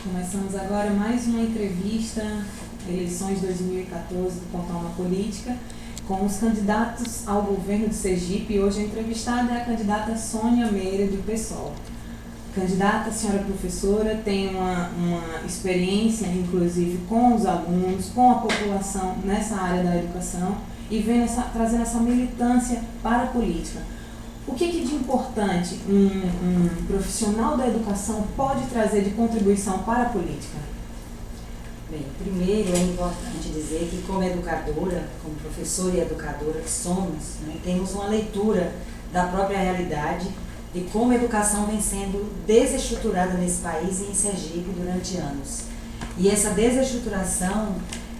Começamos agora mais uma entrevista, eleições 2014 do Portal Uma Política, com os candidatos ao governo de Sergipe. E hoje a entrevistada é a candidata Sônia Meira, do PSOL. Candidata, senhora professora, tem uma experiência, inclusive, com os alunos, com a população nessa área da educação e vem trazendo essa militância para a política. O que de importante um profissional da educação pode trazer de contribuição para a política? Bem, primeiro é importante dizer que como educadora, como professora e educadora que somos, temos uma leitura da própria realidade de como a educação vem sendo desestruturada nesse país e em Sergipe durante anos. E essa desestruturação,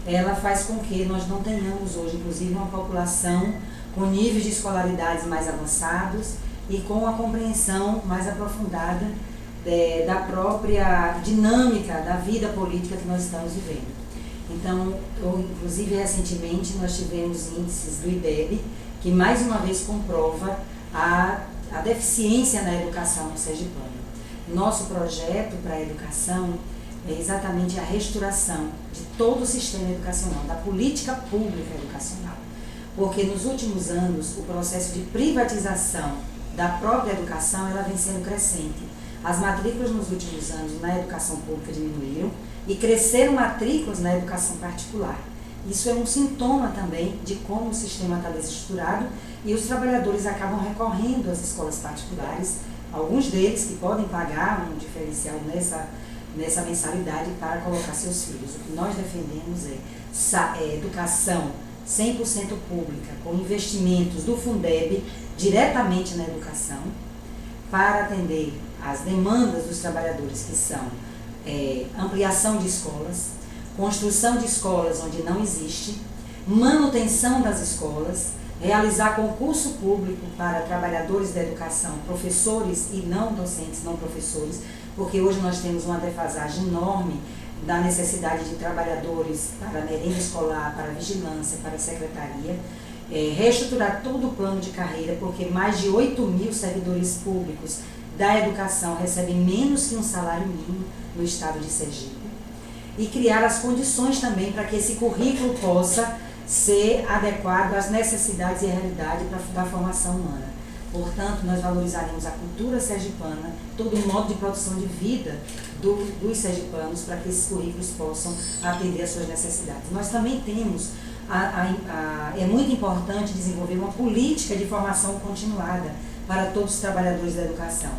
ela faz com que nós não tenhamos hoje, inclusive, uma população com níveis de escolaridades mais avançados e com a compreensão mais aprofundada da própria dinâmica da vida política que nós estamos vivendo. Então, inclusive, recentemente, nós tivemos índices do IDEB, que mais uma vez comprova a deficiência na educação no sergipano. Nosso projeto para a educação é exatamente a restauração de todo o sistema educacional, da política pública educacional. Porque nos últimos anos, o processo de privatização da própria educação, ela vem sendo crescente. As matrículas nos últimos anos na educação pública diminuíram e cresceram matrículas na educação particular. Isso é um sintoma também de como o sistema está desestruturado e os trabalhadores acabam recorrendo às escolas particulares, alguns deles que podem pagar um diferencial nessa mensalidade para colocar seus filhos. O que nós defendemos é educação 100% pública, com investimentos do Fundeb diretamente na educação, para atender às demandas dos trabalhadores, que são ampliação de escolas, construção de escolas onde não existe, manutenção das escolas, realizar concurso público para trabalhadores da educação, professores e não docentes, não professores, porque hoje nós temos uma defasagem enorme da necessidade de trabalhadores para merenda escolar, para vigilância, para secretaria, reestruturar todo o plano de carreira, porque mais de 8.000 servidores públicos da educação recebem menos que um salário mínimo no estado de Sergipe, e criar as condições também para que esse currículo possa ser adequado às necessidades e à realidade da formação humana. Portanto, nós valorizaremos a cultura sergipana, todo o modo de produção de vida dos sergipanos, para que esses currículos possam atender às suas necessidades. Nós também temos, é muito importante desenvolver uma política de formação continuada para todos os trabalhadores da educação.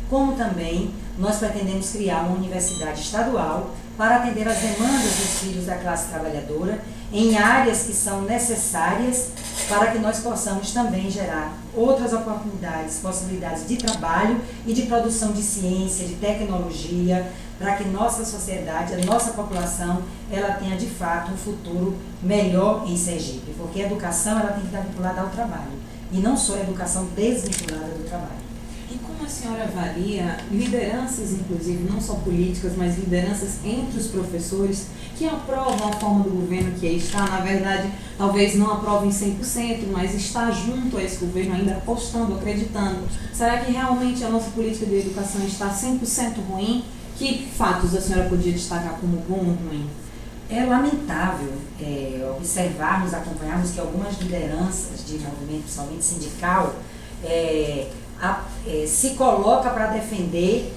Como também nós pretendemos criar uma universidade estadual para atender às demandas dos filhos da classe trabalhadora em áreas que são necessárias para que nós possamos também gerar outras oportunidades, possibilidades de trabalho e de produção de ciência, de tecnologia, para que nossa sociedade, a nossa população, ela tenha de fato um futuro melhor em Sergipe, porque a educação ela tem que estar vinculada ao trabalho e não só a educação desvinculada do trabalho. E como a senhora avalia lideranças, inclusive, não só políticas, mas lideranças entre os professores que aprovam a forma do governo que aí está, na verdade, talvez não aprovem 100%, mas está junto a esse governo ainda apostando, acreditando. Será que realmente a nossa política de educação está 100% ruim? Que fatos a senhora podia destacar como bom ou ruim? É lamentável observarmos, acompanharmos que algumas lideranças de movimento, principalmente sindical, se coloca para defender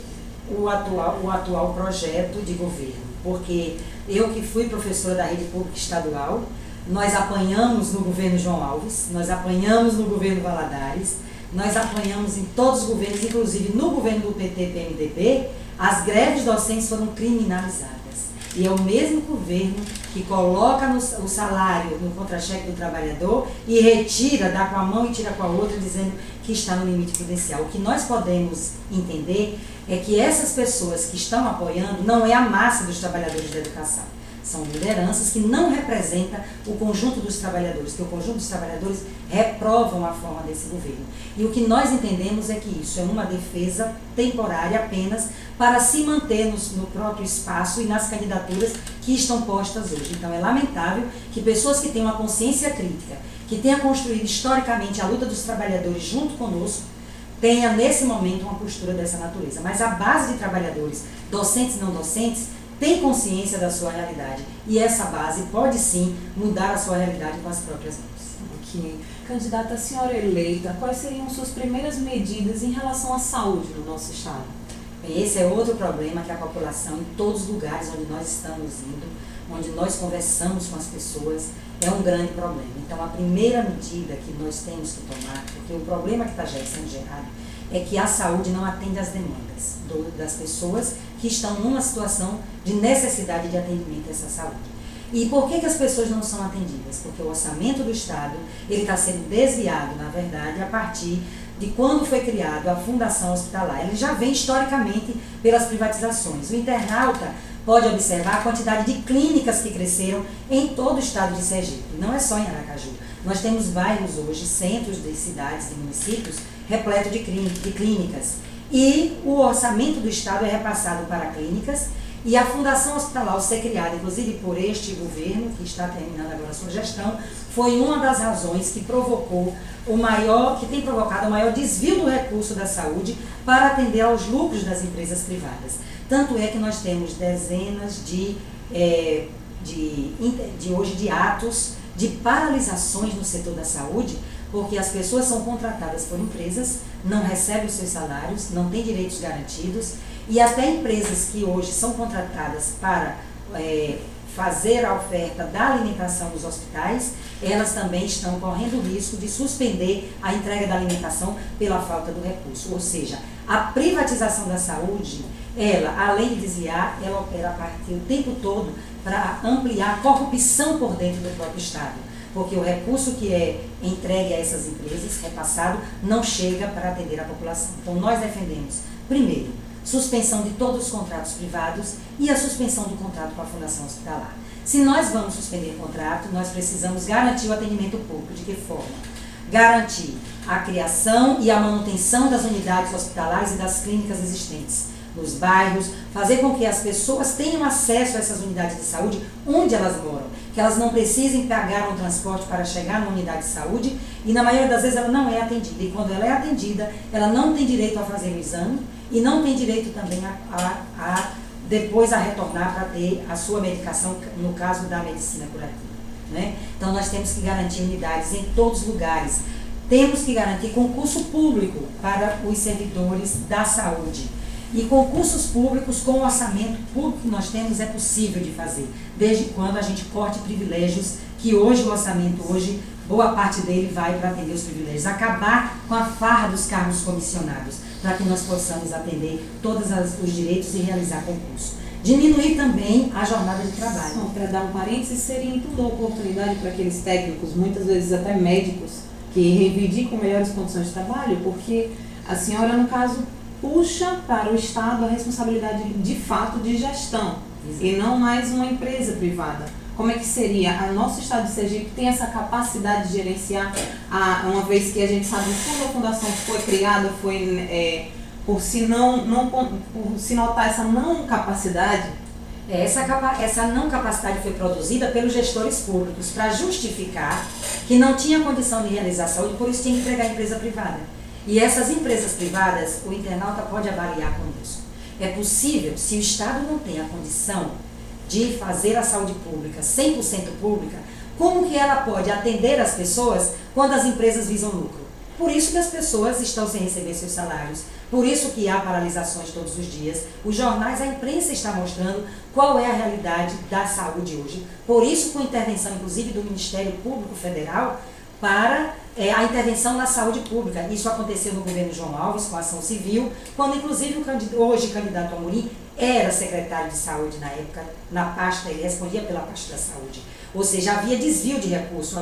o atual projeto de governo. Porque eu que fui professora da rede pública estadual, nós apanhamos no governo João Alves, nós apanhamos no governo Valadares, nós apanhamos em todos os governos, inclusive no governo do PT-PMDB, as greves docentes foram criminalizadas. E é o mesmo governo que coloca o salário no contra-cheque do trabalhador e retira, dá com a mão e tira com a outra, dizendo que está no limite prudencial. O que nós podemos entender é que essas pessoas que estão apoiando não é a massa dos trabalhadores da educação. São lideranças que não representam o conjunto dos trabalhadores, que o conjunto dos trabalhadores reprovam a forma desse governo. E o que nós entendemos é que isso é uma defesa temporária apenas para se manter no próprio espaço e nas candidaturas que estão postas hoje. Então é lamentável que pessoas que têm uma consciência crítica, que tenham construído historicamente a luta dos trabalhadores junto conosco, tenha nesse momento uma postura dessa natureza. Mas a base de trabalhadores, docentes e não docentes, tem consciência da sua realidade. E essa base pode sim mudar a sua realidade com as próprias mãos. Ok. Candidata, a senhora eleita, quais seriam suas primeiras medidas em relação à saúde no nosso estado? Bem, esse é outro problema que a população, em todos os lugares onde nós estamos indo, onde nós conversamos com as pessoas, é um grande problema. Então, a primeira medida que nós temos que tomar, porque o problema que está sendo gerado é que a saúde não atende às demandas das pessoas que estão numa situação de necessidade de atendimento a essa saúde. E por que as pessoas não são atendidas? Porque o orçamento do Estado ele está sendo desviado, na verdade, a partir de quando foi criado a Fundação Hospitalar. Ele já vem historicamente pelas privatizações. O internauta pode observar a quantidade de clínicas que cresceram em todo o estado de Sergipe. Não é só em Aracaju. Nós temos bairros hoje, centros de cidades e municípios, repleto de clínicas. E o orçamento do Estado é repassado para clínicas e a Fundação Hospitalar, ao ser criada, inclusive por este governo, que está terminando agora a sua gestão, foi uma das razões que tem provocado o maior desvio do recurso da saúde para atender aos lucros das empresas privadas. Tanto é que nós temos dezenas de atos de paralisações no setor da saúde, porque as pessoas são contratadas por empresas, não recebem os seus salários, não têm direitos garantidos, e até empresas que hoje são contratadas para fazer a oferta da alimentação dos hospitais, elas também estão correndo o risco de suspender a entrega da alimentação pela falta do recurso. Ou seja, a privatização da saúde, ela, além de desviar, ela opera a partir o tempo todo para ampliar a corrupção por dentro do próprio Estado. Porque o recurso que é entregue a essas empresas, repassado, não chega para atender a população. Então, nós defendemos, primeiro, suspensão de todos os contratos privados e a suspensão do contrato com a Fundação Hospitalar. Se nós vamos suspender o contrato, nós precisamos garantir o atendimento público. De que forma? Garantir a criação e a manutenção das unidades hospitalares e das clínicas existentes nos bairros, fazer com que as pessoas tenham acesso a essas unidades de saúde onde elas moram, que elas não precisem pagar um transporte para chegar numa unidade de saúde e na maioria das vezes ela não é atendida. E quando ela é atendida, ela não tem direito a fazer o exame e não tem direito também depois a retornar para ter a sua medicação, no caso da medicina curativa. Né? Então nós temos que garantir unidades em todos os lugares. Temos que garantir concurso público para os servidores da saúde. E concursos públicos com o orçamento público que nós temos é possível de fazer, desde quando a gente corte privilégios, que hoje o orçamento, boa parte dele vai para atender os privilégios. Acabar com a farra dos cargos comissionados, para que nós possamos atender todos os direitos e realizar concurso. Diminuir também a jornada de trabalho. Para dar um parênteses, seria então uma oportunidade para aqueles técnicos, muitas vezes até médicos, que reivindicam melhores condições de trabalho, porque a senhora, no caso, puxa para o Estado a responsabilidade de fato de gestão. Exato. E não mais uma empresa privada. Como é que seria? O nosso Estado de Sergipe tem essa capacidade de gerenciar, uma vez que a gente sabe que quando a fundação foi criada, foi por se notar essa não capacidade. Essa não capacidade foi produzida pelos gestores públicos para justificar que não tinha condição de realizar saúde, por isso tinha que entregar a empresa privada. E essas empresas privadas, o internauta pode avaliar conosco. É possível, se o Estado não tem a condição de fazer a saúde pública 100% pública, como que ela pode atender as pessoas quando as empresas visam lucro? Por isso que as pessoas estão sem receber seus salários, por isso que há paralisações todos os dias. Os jornais, a imprensa está mostrando qual é a realidade da saúde hoje. Por isso, com intervenção, inclusive, do Ministério Público Federal, para a intervenção na saúde pública. Isso aconteceu no governo João Alves, com a ação civil, quando inclusive o candidato Amorim era secretário de saúde na época, na pasta, ele respondia pela pasta da saúde. Ou seja, havia desvio de recurso,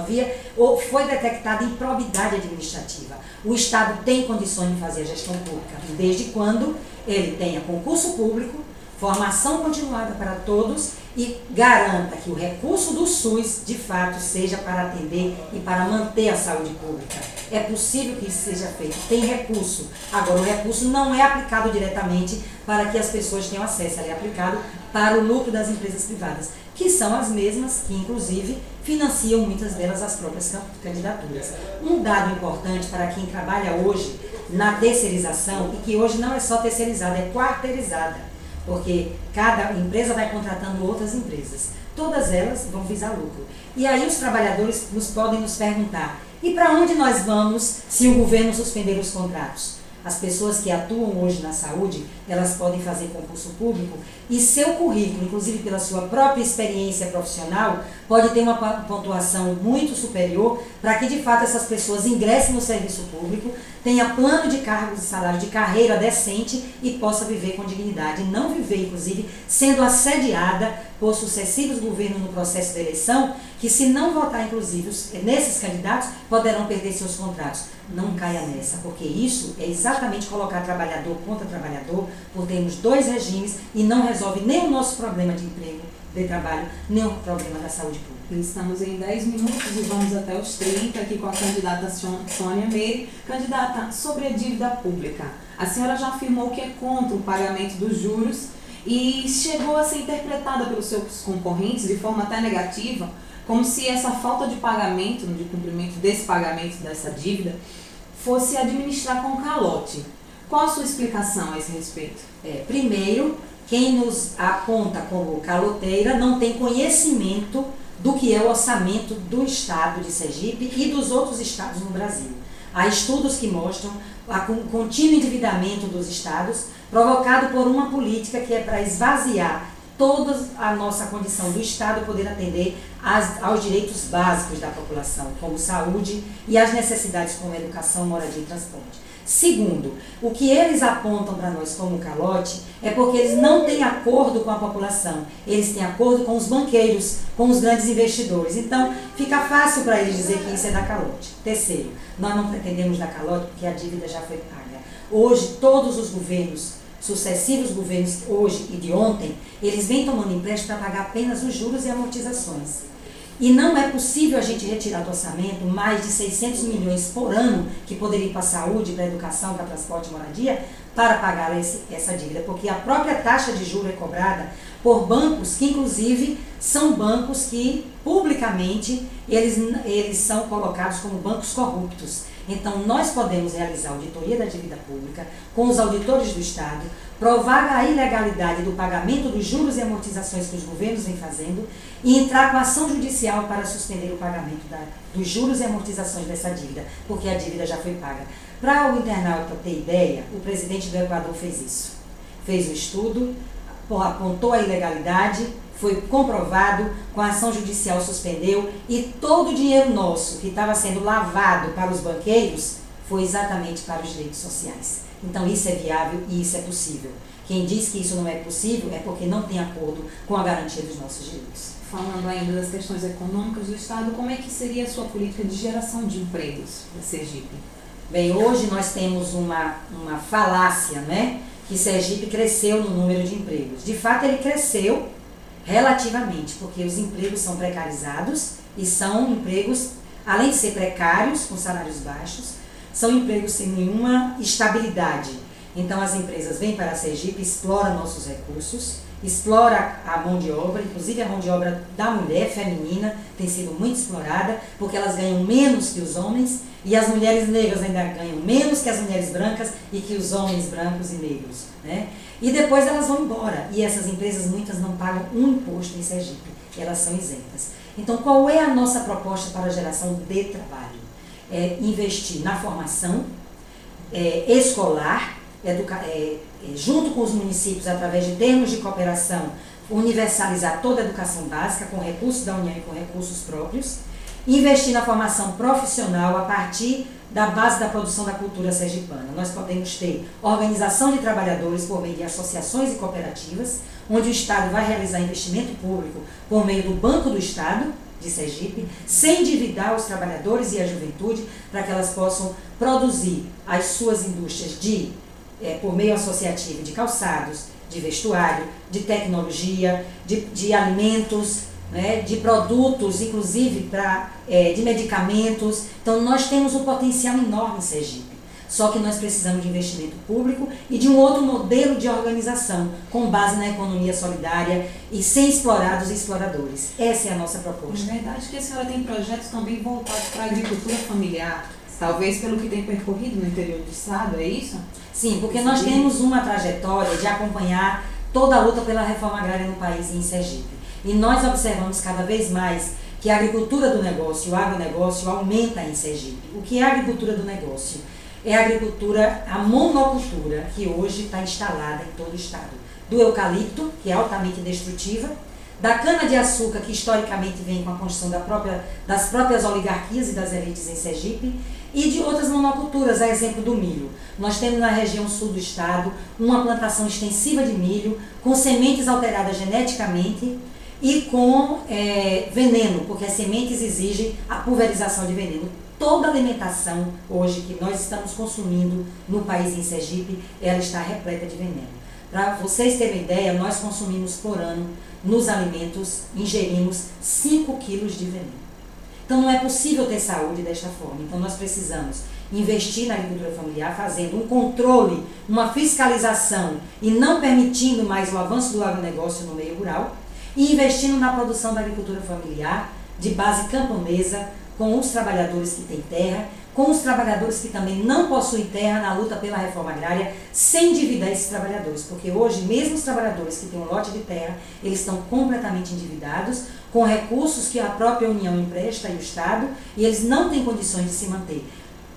foi detectada improbidade administrativa. O Estado tem condições de fazer a gestão pública, desde quando ele tenha concurso público, formação continuada para todos e garanta que o recurso do SUS, de fato, seja para atender e para manter a saúde pública. É possível que isso seja feito, tem recurso. Agora, o recurso não é aplicado diretamente para que as pessoas tenham acesso, ele é aplicado para o lucro das empresas privadas, que são as mesmas que, inclusive, financiam muitas delas as próprias candidaturas. Um dado importante para quem trabalha hoje na terceirização, e que hoje não é só terceirizada, é quarteirizada. porque cada empresa vai contratando outras empresas. Todas elas vão visar lucro. E aí os trabalhadores podem nos perguntar, e para onde nós vamos se o governo suspender os contratos? As pessoas que atuam hoje na saúde, elas podem fazer concurso público e seu currículo, inclusive pela sua própria experiência profissional, pode ter uma pontuação muito superior para que de fato essas pessoas ingressem no serviço público, tenha plano de cargos e salário de carreira decente e possa viver com dignidade. Não viver, inclusive, sendo assediada por sucessivos governos no processo de eleição, que se não votar, inclusive, nesses candidatos, poderão perder seus contratos. Não caia nessa, porque isso é exatamente colocar trabalhador contra trabalhador, por termos dois regimes e não resolve nem o nosso problema de emprego, de trabalho, nem o problema da saúde pública. Estamos em 10 minutos e vamos até os 30 aqui com a candidata Sônia Meire. Candidata, sobre a dívida pública, a senhora já afirmou que é contra o pagamento dos juros e chegou a ser interpretada pelos seus concorrentes de forma até negativa, como se essa falta de pagamento, de cumprimento desse pagamento dessa dívida, fosse administrar com calote. Qual a sua explicação a esse respeito? Primeiro, quem nos aponta como caloteira não tem conhecimento do que é o orçamento do estado de Sergipe e dos outros estados no Brasil. Há estudos que mostram o contínuo endividamento dos estados provocado por uma política que é para esvaziar toda a nossa condição do Estado poder atender aos direitos básicos da população, como saúde e as necessidades como educação, moradia e transporte. Segundo, o que eles apontam para nós como calote é porque eles não têm acordo com a população, eles têm acordo com os banqueiros, com os grandes investidores. Então, fica fácil para eles dizer que isso é dar calote. Terceiro, nós não pretendemos dar calote porque a dívida já foi paga. Hoje, todos os governos, sucessivos governos hoje e de ontem, eles vêm tomando empréstimo para pagar apenas os juros e amortizações. E não é possível a gente retirar do orçamento mais de 600 milhões por ano, que poderia ir para a saúde, para a educação, para transporte e moradia, para pagar essa dívida, porque a própria taxa de juros é cobrada por bancos que, inclusive, são bancos que, publicamente, eles são colocados como bancos corruptos. Então, nós podemos realizar a auditoria da dívida pública com os auditores do Estado, provar a ilegalidade do pagamento dos juros e amortizações que os governos vêm fazendo e entrar com ação judicial para suspender o pagamento dos juros e amortizações dessa dívida, porque a dívida já foi paga. Para o internauta ter ideia, o presidente do Equador fez isso. Fez o estudo, apontou a ilegalidade, foi comprovado, com a ação judicial suspendeu e todo o dinheiro nosso que estava sendo lavado para os banqueiros foi exatamente para os direitos sociais. Então isso é viável e isso é possível. Quem diz que isso não é possível é porque não tem acordo com a garantia dos nossos direitos. Falando ainda das questões econômicas do Estado, como é que seria a sua política de geração de empregos para Sergipe? Bem, hoje nós temos uma falácia, né? Que Sergipe cresceu no número de empregos. De fato, ele cresceu relativamente, porque os empregos são precarizados e são empregos, além de ser precários, com salários baixos, são empregos sem nenhuma estabilidade. Então as empresas vêm para Sergipe, exploram nossos recursos, explora a mão de obra, inclusive a mão de obra da mulher feminina tem sido muito explorada, porque elas ganham menos que os homens e as mulheres negras ainda ganham menos que as mulheres brancas e que os homens brancos e negros, né? E depois elas vão embora e essas empresas muitas não pagam um imposto em Sergipe, elas são isentas. Então qual é a nossa proposta para a geração de trabalho? É investir na formação escolar, junto com os municípios, através de termos de cooperação, universalizar toda a educação básica com recursos da União e com recursos próprios, investir na formação profissional a partir da base da produção da cultura sergipana. Nós podemos ter organização de trabalhadores por meio de associações e cooperativas, onde o Estado vai realizar investimento público por meio do Banco do Estado de Sergipe, sem endividar os trabalhadores e a juventude, para que elas possam produzir as suas indústrias por meio associativo de calçados, de vestuário, de tecnologia, de alimentos, né, de produtos, inclusive de medicamentos. Então nós temos um potencial enorme em Sergipe. Só que nós precisamos de investimento público e de um outro modelo de organização, com base na economia solidária e sem explorados e exploradores. Essa é a nossa proposta. É verdade que a senhora tem projetos também voltados para a agricultura familiar, talvez pelo que tem percorrido no interior do estado, é isso? Sim, porque nós temos uma trajetória de acompanhar toda a luta pela reforma agrária no país e em Sergipe. E nós observamos cada vez mais que a agricultura do negócio, o agronegócio, aumenta em Sergipe. O que é a agricultura do negócio? É a agricultura, a monocultura, que hoje está instalada em todo o estado. Do eucalipto, que é altamente destrutiva, da cana-de-açúcar, que historicamente vem com a construção das próprias oligarquias e das elites em Sergipe, e de outras monoculturas, a exemplo do milho. Nós temos na região sul do estado uma plantação extensiva de milho, com sementes alteradas geneticamente e com veneno, porque as sementes exigem a pulverização de veneno. Toda a alimentação hoje que nós estamos consumindo no país em Sergipe, ela está repleta de veneno. Para vocês terem ideia, nós consumimos por ano, nos alimentos, ingerimos 5 quilos de veneno. Então não é possível ter saúde desta forma. Então nós precisamos investir na agricultura familiar, fazendo um controle, uma fiscalização e não permitindo mais o avanço do agronegócio no meio rural, e investindo na produção da agricultura familiar, de base camponesa, com os trabalhadores que têm terra, com os trabalhadores que também não possuem terra na luta pela reforma agrária, sem endividar esses trabalhadores, porque hoje mesmo os trabalhadores que têm um lote de terra, eles estão completamente endividados, com recursos que a própria União empresta e o Estado, e eles não têm condições de se manter.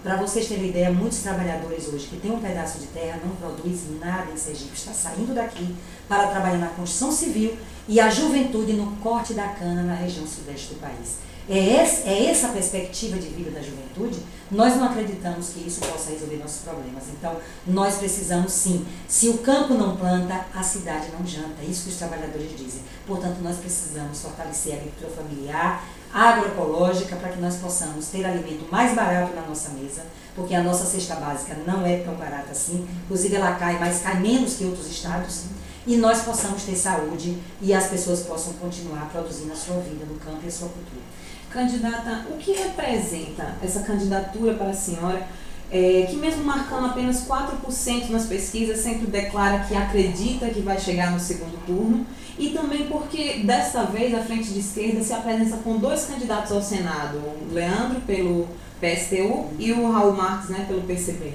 Para vocês terem ideia, muitos trabalhadores hoje que têm um pedaço de terra não produzem nada em Sergipe, está saindo daqui para trabalhar na construção civil e a juventude no corte da cana na região sudeste do país. É essa a perspectiva de vida da juventude. Nós não acreditamos que isso possa resolver nossos problemas. Então, nós precisamos sim. Se o campo não planta, a cidade não janta. É isso que os trabalhadores dizem. Portanto, nós precisamos fortalecer a agricultura familiar, agroecológica, para que nós possamos ter alimento mais barato na nossa mesa, porque a nossa cesta básica não é tão barata assim. Inclusive, ela cai, mas cai menos que outros estados. E nós possamos ter saúde e as pessoas possam continuar produzindo a sua vida no campo e a sua cultura. Candidata, o que representa essa candidatura para a senhora, que mesmo marcando apenas 4% nas pesquisas, sempre declara que acredita que vai chegar no segundo turno, e também porque desta vez a Frente de Esquerda se apresenta com 2 candidatos ao Senado, o Leandro pelo PSTU e o Raul Marques, né, pelo PCB?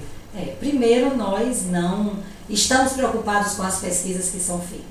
Primeiro, nós não estamos preocupados com as pesquisas que são feitas.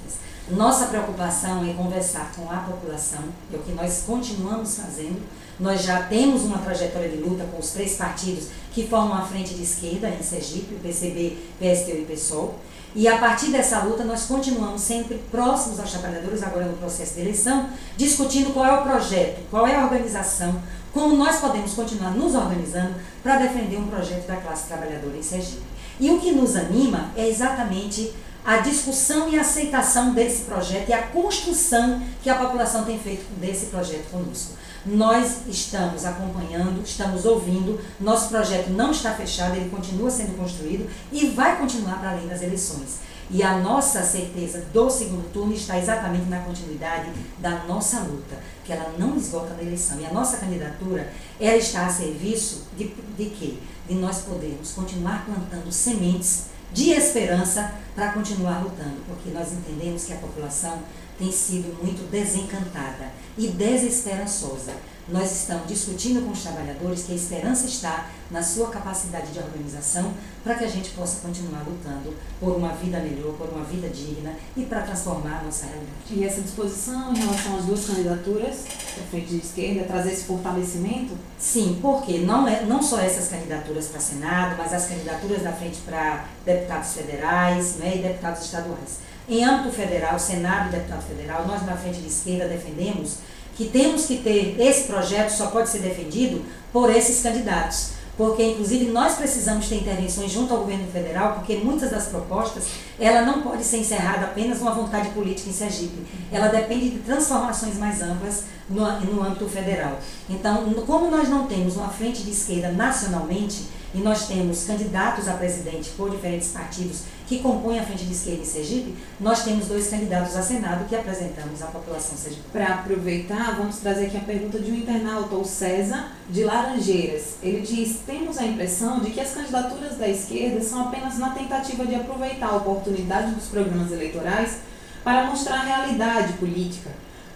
Nossa preocupação é conversar com a população, é o que nós continuamos fazendo. Nós já temos uma trajetória de luta com os 3 partidos que formam a Frente de Esquerda em Sergipe, o PCB, PSTU e PSOL. E a partir dessa luta nós continuamos sempre próximos aos trabalhadores, agora no processo de eleição, discutindo qual é o projeto, qual é a organização, como nós podemos continuar nos organizando para defender um projeto da classe trabalhadora em Sergipe. E o que nos anima é exatamente a discussão e a aceitação desse projeto e a construção que a população tem feito desse projeto conosco. Nós estamos acompanhando, estamos ouvindo, nosso projeto não está fechado, ele continua sendo construído e vai continuar para além das eleições. E a nossa certeza do segundo turno está exatamente na continuidade da nossa luta, que ela não esgota na eleição. E a nossa candidatura, ela está a serviço de quê? De nós podermos continuar plantando sementes de esperança para continuar lutando, porque nós entendemos que a população tem sido muito desencantada e desesperançosa. Nós estamos discutindo com os trabalhadores que a esperança está na sua capacidade de organização para que a gente possa continuar lutando por uma vida melhor, por uma vida digna e para transformar a nossa realidade. E essa disposição em relação às 2 candidaturas, da Frente de Esquerda, trazer esse fortalecimento? Sim, porque não só essas candidaturas para Senado, mas as candidaturas da frente para deputados federais, né, e deputados estaduais. Em âmbito federal, Senado e deputado federal, nós na Frente de Esquerda defendemos que temos que ter, esse projeto só pode ser defendido por esses candidatos, porque inclusive nós precisamos ter intervenções junto ao governo federal, porque muitas das propostas, ela não pode ser encerrada apenas numa vontade política em Sergipe, ela depende de transformações mais amplas no âmbito federal. Então, como nós não temos uma frente de esquerda nacionalmente, e nós temos candidatos a presidente por diferentes partidos que compõem a Frente de Esquerda em Sergipe, nós temos 2 candidatos a Senado que apresentamos à população sergipana. Para aproveitar, vamos trazer aqui a pergunta de um internauta, o César, de Laranjeiras. Ele diz: temos a impressão de que as candidaturas da esquerda são apenas na tentativa de aproveitar a oportunidade dos programas eleitorais para mostrar a realidade política,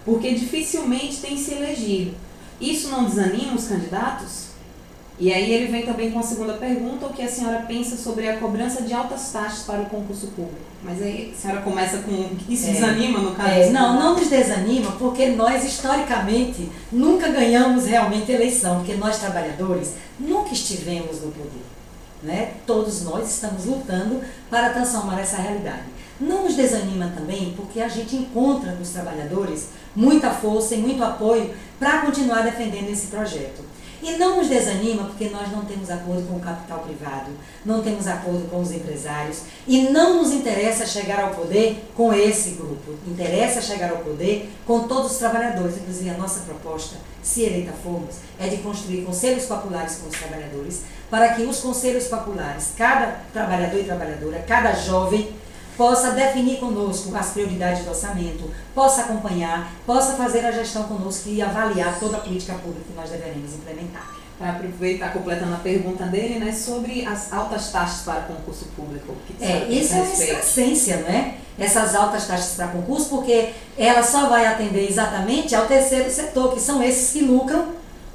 porque dificilmente tem se elegido. Isso não desanima os candidatos? E aí ele vem também com a segunda pergunta, o que a senhora pensa sobre a cobrança de altas taxas para o concurso público? Mas aí a senhora começa com... Isso desanima, no caso? Não nos desanima, porque nós, historicamente, nunca ganhamos realmente eleição, porque nós, trabalhadores, nunca estivemos no poder. Né? Todos nós estamos lutando para transformar essa realidade. Não nos desanima também, porque a gente encontra nos trabalhadores muita força e muito apoio para continuar defendendo esse projeto. E não nos desanima porque nós não temos acordo com o capital privado, não temos acordo com os empresários e não nos interessa chegar ao poder com esse grupo. Interessa chegar ao poder com todos os trabalhadores. Inclusive a nossa proposta, se eleita formos, é de construir conselhos populares com os trabalhadores, para que os conselhos populares, cada trabalhador e trabalhadora, cada jovem, possa definir conosco as prioridades do orçamento, possa acompanhar, possa fazer a gestão conosco e avaliar toda a política pública que nós deveremos implementar. Para aproveitar, completando a pergunta dele, né, sobre as altas taxas para concurso público. Isso é uma essência, né? Essas altas taxas para concurso, porque ela só vai atender exatamente ao terceiro setor, que são esses que lucram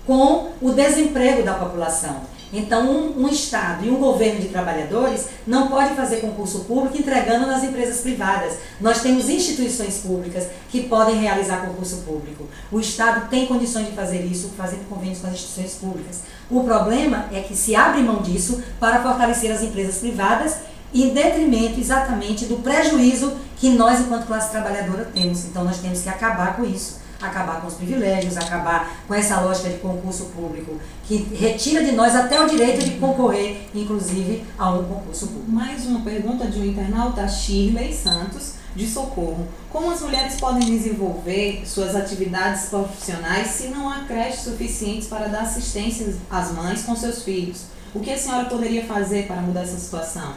com o desemprego da população. Então, um Estado e um governo de trabalhadores não pode fazer concurso público entregando nas empresas privadas. Nós temos instituições públicas que podem realizar concurso público. O Estado tem condições de fazer isso, fazendo convênios com as instituições públicas. O problema é que se abre mão disso para fortalecer as empresas privadas em detrimento exatamente do prejuízo que nós, enquanto classe trabalhadora, temos. Então, nós temos que acabar com isso. Acabar com os privilégios, acabar com essa lógica de concurso público que retira de nós até o direito de concorrer, inclusive, a um concurso público. Mais uma pergunta de um internauta, Shirley Santos, de Socorro. Como as mulheres podem desenvolver suas atividades profissionais se não há creches suficientes para dar assistência às mães com seus filhos? O que a senhora poderia fazer para mudar essa situação?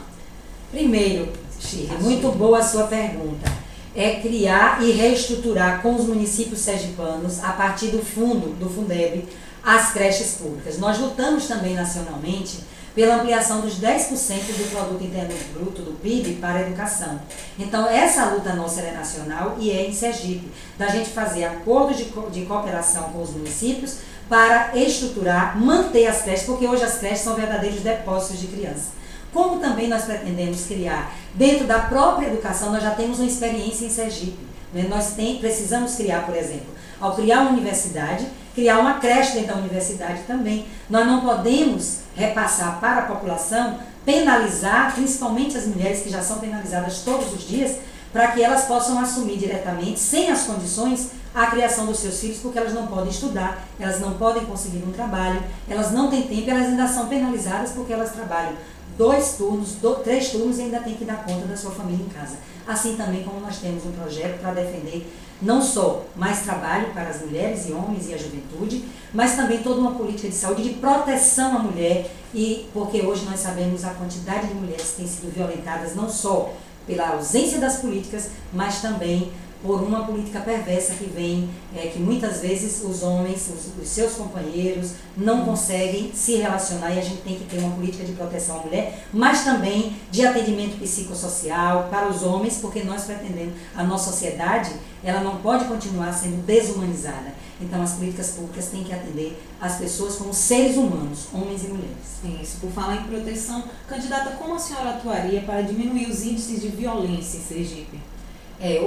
Primeiro, Shirley, muito boa a sua pergunta. É criar e reestruturar com os municípios sergipanos, a partir do Fundeb, as creches públicas. Nós lutamos também nacionalmente pela ampliação dos 10% do Produto Interno Bruto, do PIB, para a educação. Então, essa luta nossa é nacional e é em Sergipe, da gente fazer acordos de cooperação com os municípios para estruturar, manter as creches, porque hoje as creches são verdadeiros depósitos de criança. Como também nós pretendemos criar, dentro da própria educação, nós já temos uma experiência em Sergipe. Né? Nós precisamos criar, por exemplo, ao criar uma universidade, criar uma creche dentro da universidade também. Nós não podemos repassar para a população, penalizar, principalmente as mulheres que já são penalizadas todos os dias, para que elas possam assumir diretamente, sem as condições, a criação dos seus filhos, porque elas não podem estudar, elas não podem conseguir um trabalho, elas não têm tempo, elas ainda são penalizadas porque elas trabalham 2 turnos, 3 turnos e ainda tem que dar conta da sua família em casa. Assim também como nós temos um projeto para defender não só mais trabalho para as mulheres e homens e a juventude, mas também toda uma política de saúde, de proteção à mulher, e porque hoje nós sabemos a quantidade de mulheres que têm sido violentadas não só pela ausência das políticas, mas também por uma política perversa que vem, que muitas vezes os homens, os seus companheiros, não conseguem se relacionar, e a gente tem que ter uma política de proteção à mulher, mas também de atendimento psicossocial para os homens, porque nós pretendemos, a nossa sociedade, ela não pode continuar sendo desumanizada. Então as políticas públicas têm que atender as pessoas como seres humanos, homens e mulheres. Isso, por falar em proteção, candidata, como a senhora atuaria para diminuir os índices de violência em Sergipe?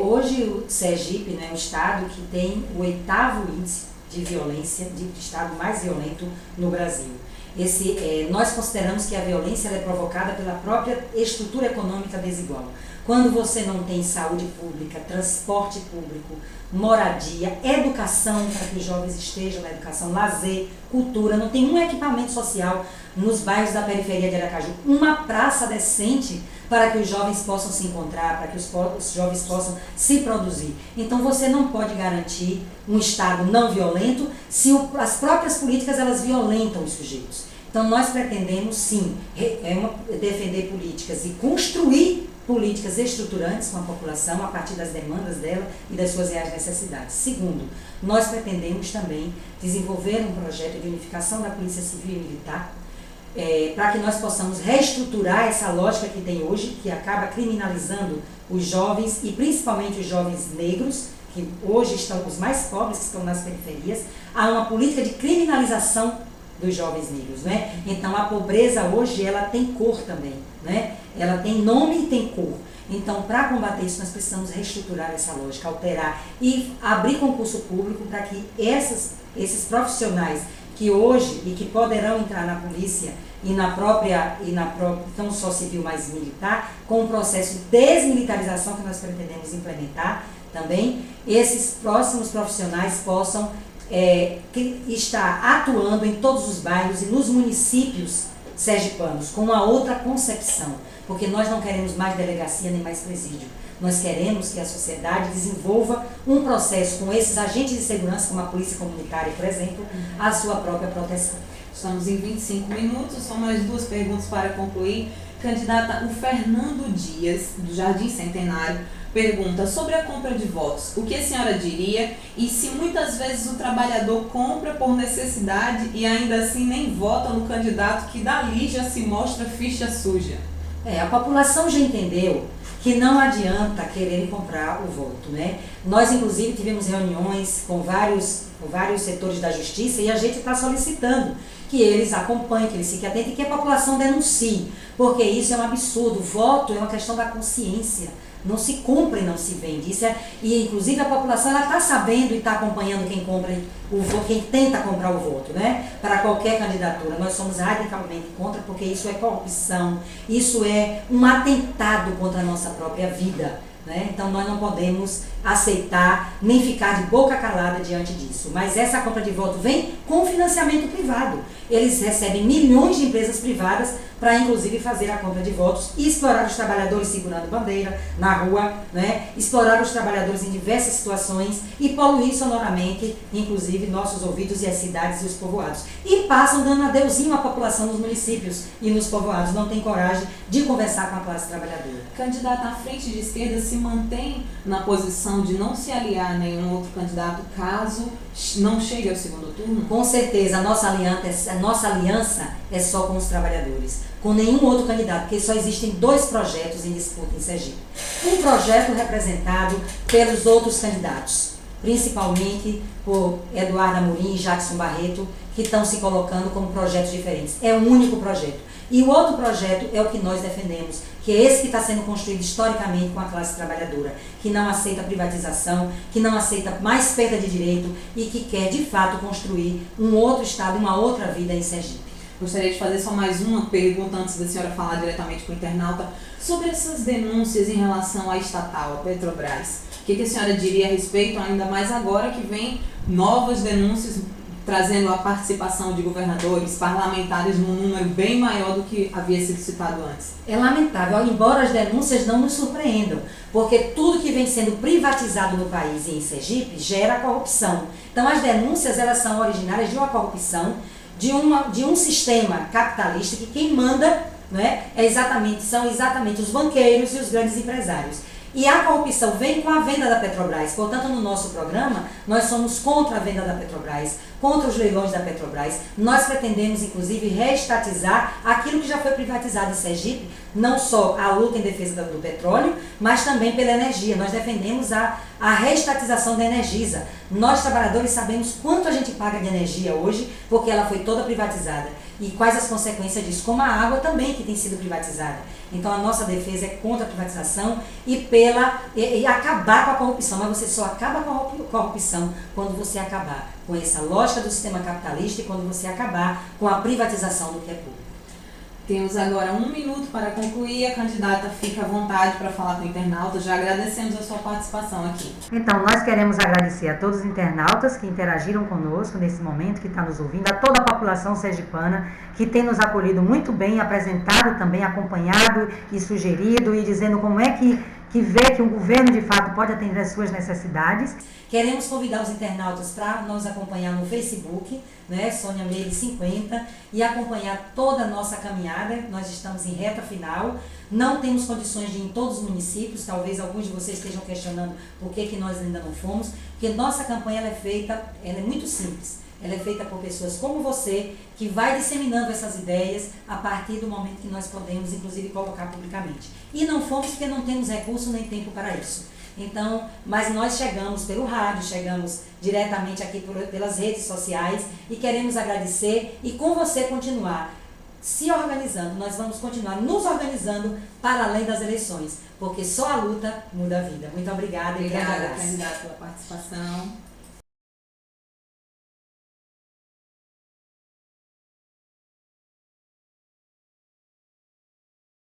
Hoje o Sergipe, né, é um estado que tem o 8º índice de violência, de estado mais violento no Brasil. Nós consideramos que a violência é provocada pela própria estrutura econômica desigual. Quando você não tem saúde pública, transporte público, moradia, educação, para que os jovens estejam na educação, lazer, cultura, não tem um equipamento social nos bairros da periferia de Aracaju, uma praça decente para que os jovens possam se encontrar, para que os jovens possam se produzir. Então você não pode garantir um Estado não violento se as próprias políticas elas violentam os sujeitos. Então nós pretendemos sim defender políticas e construir políticas estruturantes com a população a partir das demandas dela e das suas reais necessidades. Segundo, nós pretendemos também desenvolver um projeto de unificação da Polícia Civil e Militar, para que nós possamos reestruturar essa lógica que tem hoje, que acaba criminalizando os jovens e principalmente os jovens negros, que hoje estão os mais pobres, que estão nas periferias. Há uma política de criminalização dos jovens negros, né? Então a pobreza hoje ela tem cor também, né? Ela tem nome e tem cor. Então, para combater isso, nós precisamos reestruturar essa lógica, alterar e abrir concurso público para que esses profissionais que hoje e que poderão entrar na polícia e na própria, não só civil, mas militar, com o processo de desmilitarização que nós pretendemos implementar também, esses próximos profissionais possam estar atuando em todos os bairros e nos municípios sergipanos com uma outra concepção, porque nós não queremos mais delegacia nem mais presídio. Nós queremos que a sociedade desenvolva um processo com esses agentes de segurança, como a polícia comunitária, por exemplo, a sua própria proteção. Estamos em 25 minutos, só mais 2 perguntas para concluir. Candidata, o Fernando Dias, do Jardim Centenário, pergunta sobre a compra de votos. O que a senhora diria e se muitas vezes o trabalhador compra por necessidade e ainda assim nem vota no candidato que dali já se mostra ficha suja? A população já entendeu que não adianta querer comprar o voto, né? Nós, inclusive, tivemos reuniões com vários setores da justiça e a gente está solicitando que eles acompanhem, que eles fiquem atentos e que a população denuncie, porque isso é um absurdo. O voto é uma questão da consciência. Não se compra e não se vende. E inclusive a população está sabendo e está acompanhando quem compra o voto, quem tenta comprar o voto, né? Para qualquer candidatura. Nós somos radicalmente contra, porque isso é corrupção, isso é um atentado contra a nossa própria vida, né? Então nós não podemos aceitar nem ficar de boca calada diante disso. Mas essa compra de voto vem com financiamento privado. Eles recebem milhões de empresas privadas para inclusive fazer a compra de votos e explorar os trabalhadores segurando bandeira na rua, né? Explorar os trabalhadores em diversas situações e poluir sonoramente, inclusive, nossos ouvidos e as cidades e os povoados. E passam dando adeusinho à população nos municípios e nos povoados, não tem coragem de conversar com a classe trabalhadora. Candidata, a frente de esquerda se mantém na posição de não se aliar a nenhum outro candidato caso não chegue ao segundo turno? Com certeza, a nossa aliança é só com os trabalhadores, com nenhum outro candidato, porque só existem 2 projetos em disputa em Sergipe. Um projeto representado pelos outros candidatos, principalmente por Eduardo Amorim e Jackson Barreto, que estão se colocando como projetos diferentes. É um único projeto. E o outro projeto é o que nós defendemos, que é esse que está sendo construído historicamente com a classe trabalhadora, que não aceita privatização, que não aceita mais perda de direito e que quer, de fato, construir um outro estado, uma outra vida em Sergipe. Gostaria de fazer só mais uma pergunta antes da senhora falar diretamente com o internauta sobre essas denúncias em relação à estatal, a Petrobras. O que a senhora diria a respeito, ainda mais agora que vem novas denúncias trazendo a participação de governadores, parlamentares num número bem maior do que havia sido citado antes? É lamentável, embora as denúncias não nos surpreendam, porque tudo que vem sendo privatizado no país e em Sergipe gera corrupção. Então as denúncias elas são originárias de uma corrupção, de um sistema capitalista que quem manda, né, são exatamente os banqueiros e os grandes empresários. E a corrupção vem com a venda da Petrobras. Portanto, no nosso programa, nós somos contra a venda da Petrobras, contra os leilões da Petrobras. Nós pretendemos, inclusive, reestatizar aquilo que já foi privatizado em Sergipe, não só a luta em defesa do petróleo, mas também pela energia. Nós defendemos a reestatização da Energisa. Nós, trabalhadores, sabemos quanto a gente paga de energia hoje, porque ela foi toda privatizada. E quais as consequências disso, como a água também, que tem sido privatizada. Então, a nossa defesa é contra a privatização e acabar com a corrupção. Mas você só acaba com a corrupção quando você acabar com essa lógica do sistema capitalista e quando você acabar com a privatização do que é público. Temos agora 1 minuto para concluir. A candidata fica à vontade para falar com o internauta. Já agradecemos a sua participação aqui. Então, nós queremos agradecer a todos os internautas que interagiram conosco nesse momento, que está nos ouvindo, a toda a população sergipana que tem nos acolhido muito bem, apresentado também, acompanhado e sugerido e dizendo como é que vê que um governo de fato pode atender às suas necessidades. Queremos convidar os internautas para nos acompanhar no Facebook, né, Sônia Meire 50, e acompanhar toda a nossa caminhada. Nós estamos em reta final, não temos condições de ir em todos os municípios, talvez alguns de vocês estejam questionando por que nós ainda não fomos, porque nossa campanha ela é muito simples. Ela é feita por pessoas como você, que vai disseminando essas ideias a partir do momento que nós podemos, inclusive, colocar publicamente. E não fomos porque não temos recurso nem tempo para isso. Então, mas nós chegamos pelo rádio, chegamos diretamente aqui pelas redes sociais e queremos agradecer e com você continuar se organizando. Nós vamos continuar nos organizando para além das eleições, porque só a luta muda a vida. Muito obrigada e grande abraço. Obrigada, candidato, pela participação.